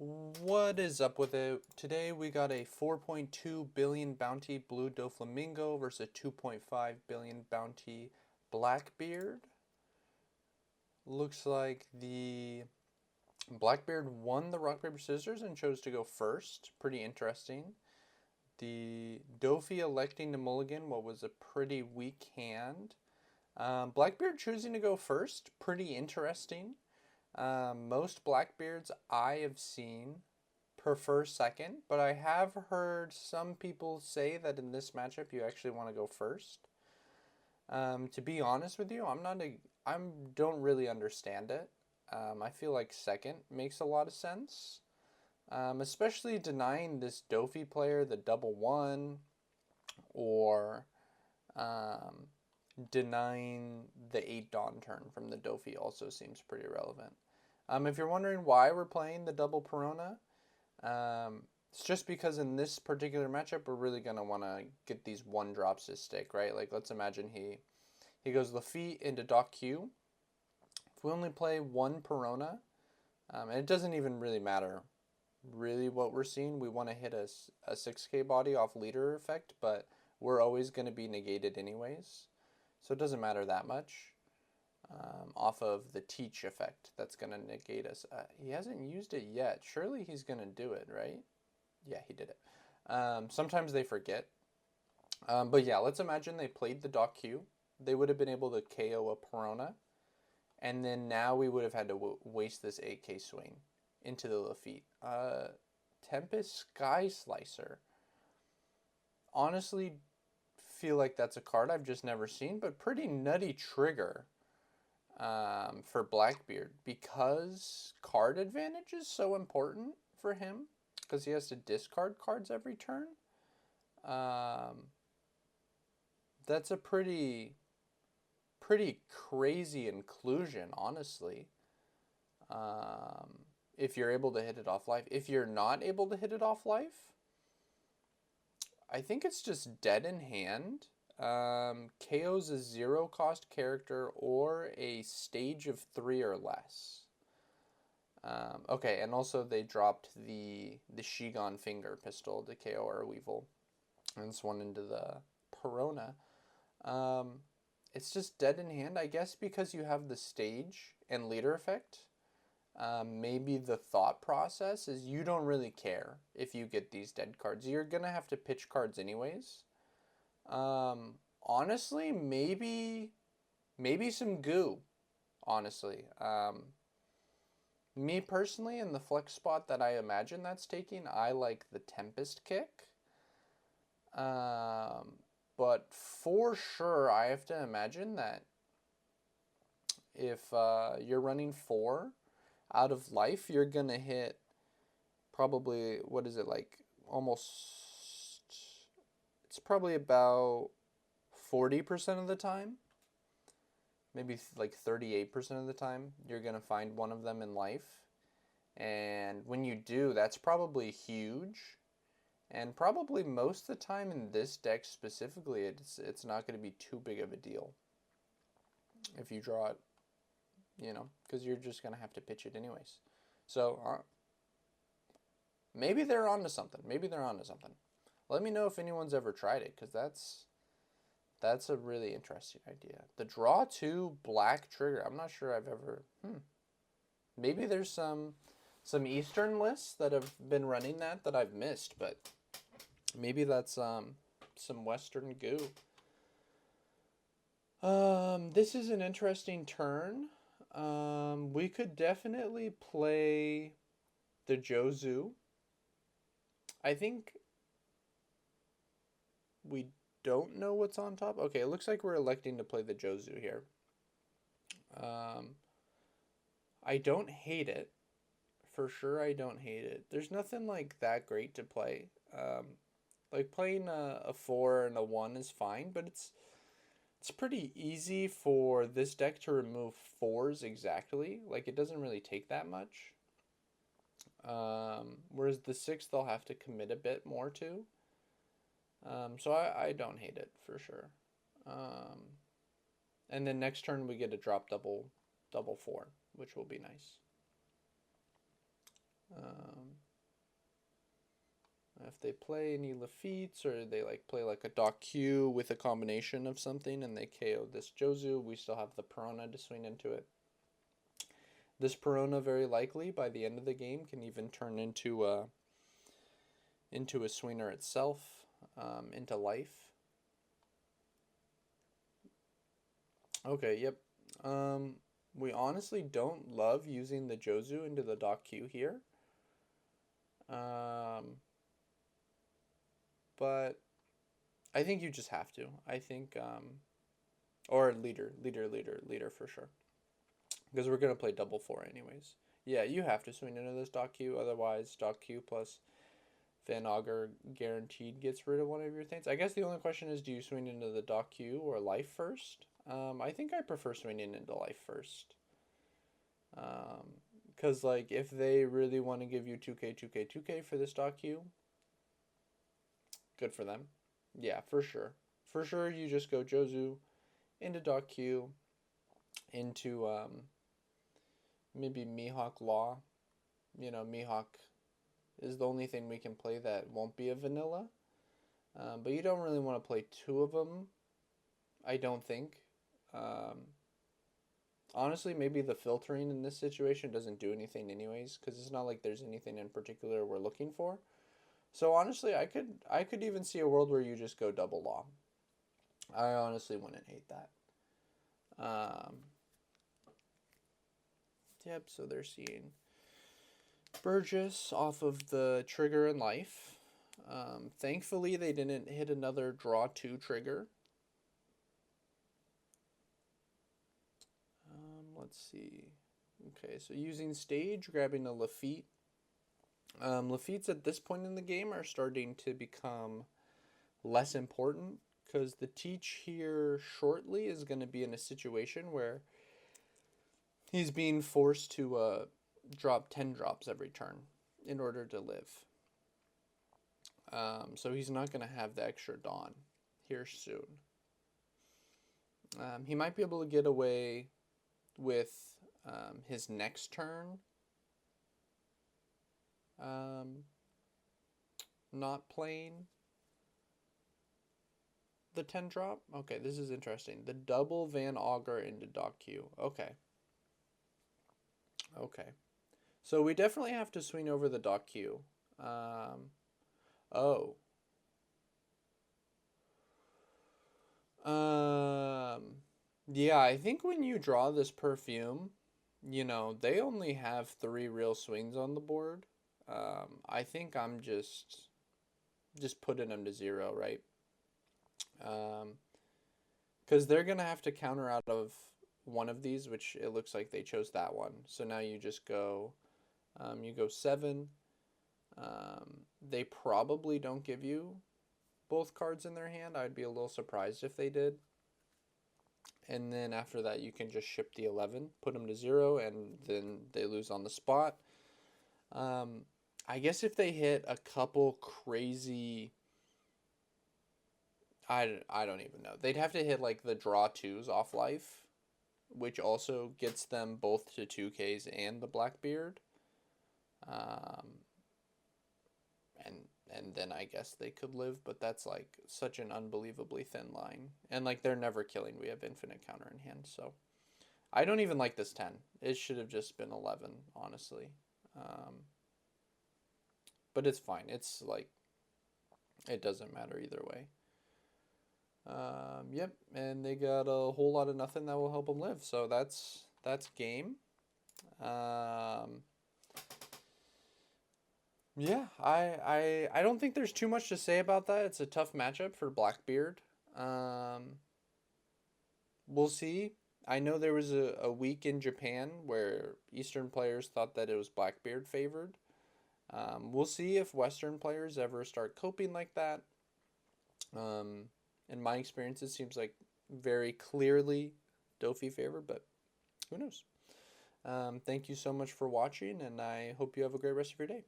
What is up with it? Today we got a 4.2 billion bounty blue Doflamingo versus a 2.5 billion bounty blackbeard. Looks like the blackbeard won the rock, paper, scissors and chose to go first. Pretty interesting. The Dofi electing to mulligan what was a pretty weak hand. Blackbeard choosing to go first. Pretty interesting. Most blackbeards I have seen prefer second, but I have heard some people say that in this matchup you actually want to go first. To be honest with you, I don't really understand it. I feel like second makes a lot of sense, especially denying this Dofi player the double one, or denying the 8 Dawn turn from the Dofi also seems pretty relevant. If you're wondering why we're playing the double Perona, it's just because in this particular matchup we're really going to want to get these 1-drops to stick, right? Like, let's imagine he goes Lafitte into Doc Q. If we only play 1 Perona, and it doesn't even really matter really what we're seeing, we want to hit a 6k body off leader effect, but we're always going to be negated anyways. So it doesn't matter that much off of the teach effect that's going to negate us. He hasn't used it yet. Surely he's going to do it, right? Yeah, he did it. Sometimes they forget. But yeah, let's imagine they played the Doc Q. They would have been able to KO a Perona. And then now we would have had to waste this 8k swing into the Lafitte. Tempest Sky Slicer. Honestly, feel like that's a card I've just never seen, but pretty nutty trigger for Blackbeard, because card advantage is so important for him, because he has to discard cards every turn. That's a pretty crazy inclusion, honestly. If you're able to hit it off life. If you're not able to hit it off life, I think it's just dead in hand. KO's a 0-cost character or a stage of 3 or less. Okay, and also they dropped the Shigon Finger Pistol to KO our Weevil. And this one into the Perona. It's just dead in hand, I guess, because you have the stage and leader effect. Maybe the thought process is you don't really care if you get these dead cards. You're going to have to pitch cards anyways. Honestly, maybe some goo, honestly. Me personally, in the flex spot that I imagine that's taking, I like the Tempest kick. But for sure, I have to imagine that if you're running 4 out of life, you're going to hit probably, what is it, like almost, it's probably about 40% of the time, maybe like 38% of the time, you're going to find one of them in life. And when you do, that's probably huge. And probably most of the time in this deck specifically, it's not going to be too big of a deal if you draw it, you know, because you're just going to have to pitch it anyways. So maybe they're onto something. Maybe they're onto something. Let me know if anyone's ever tried it, because that's a really interesting idea. The draw 2 black trigger. I'm not sure I've ever. Maybe there's some Eastern lists that have been running that I've missed, but maybe that's some Western goo. This is an interesting turn. We could definitely play the Jozu. I think we don't know what's on top. Okay, it looks like we're electing to play the Jozu here. I don't hate it. For sure, I don't hate it. There's nothing like that great to play. Like playing a 4 and a 1 is fine, but it's pretty easy for this deck to remove 4s exactly. Like, it doesn't really take that much. Whereas the 6 they'll have to commit a bit more to. So I don't hate it for sure. And then next turn we get a drop double 4, which will be nice. if they play any Lafitte's or they like play like a Doc Q with a combination of something and they KO this Jozu, we still have the Perona to swing into it. This Perona very likely by the end of the game can even turn into a swinger itself, into life. Okay, yep. We honestly don't love using the Jozu into the Doc Q here. But I think you just have to. I think, or leader for sure. Because we're going to play double 4 anyways. Yeah, you have to swing into this Doc Q, otherwise Doc Q plus Van Augur guaranteed gets rid of one of your things. I guess the only question is, do you swing into the Doc Q or life first? I think I prefer swinging into life first. Because, like, if they really want to give you 2k, 2k, 2k for this Doc Q, good for them. Yeah, for sure. For sure, you just go Jozu into Doc Q, into maybe Mihawk Law. You know, Mihawk is the only thing we can play that won't be a vanilla. But you don't really want to play 2 of them, I don't think. Honestly, maybe the filtering in this situation doesn't do anything anyways, because it's not like there's anything in particular we're looking for. So honestly, I could even see a world where you just go double Law. I honestly wouldn't hate that. Yep, so they're seeing Burgess off of the trigger and life. Thankfully, they didn't hit another draw 2 trigger. Let's see. Okay, so using stage, grabbing a Lafitte. Lafitte's at this point in the game are starting to become less important because the teach here shortly is going to be in a situation where he's being forced to drop 10 drops every turn in order to live. So he's not going to have the extra Dawn here soon. He might be able to get away with his next turn not playing the 10 drop. Okay, this is interesting. The double Van Augur into Doc Q. Okay. Okay. So we definitely have to swing over the Doc Q. Oh. Yeah, I think when you draw this Perfume, you know, they only have 3 real swings on the board. I think I'm just putting them to 0, right? Because they're going to have to counter out of one of these, which it looks like they chose that one. So now you just go, you go 7. They probably don't give you both cards in their hand. I'd be a little surprised if they did. And then after that, you can just ship the 11, put them to 0, and then they lose on the spot. I guess if they hit a couple crazy, I don't even know. They'd have to hit like the draw 2s off life, which also gets them both to 2Ks and the Blackbeard. And then I guess they could live, but that's like such an unbelievably thin line. And like they're never killing. We have infinite counter in hand, so I don't even like this 10. It should have just been 11, honestly. But it's fine. It's like, it doesn't matter either way. Yep, and they got a whole lot of nothing that will help them live. So that's game. Yeah, I don't think there's too much to say about that. It's a tough matchup for Blackbeard. We'll see. I know there was a week in Japan where Eastern players thought that it was Blackbeard favored. We'll see if Western players ever start coping like that. In my experience, it seems like very clearly Dofi favored, but who knows? Thank you so much for watching, and I hope you have a great rest of your day.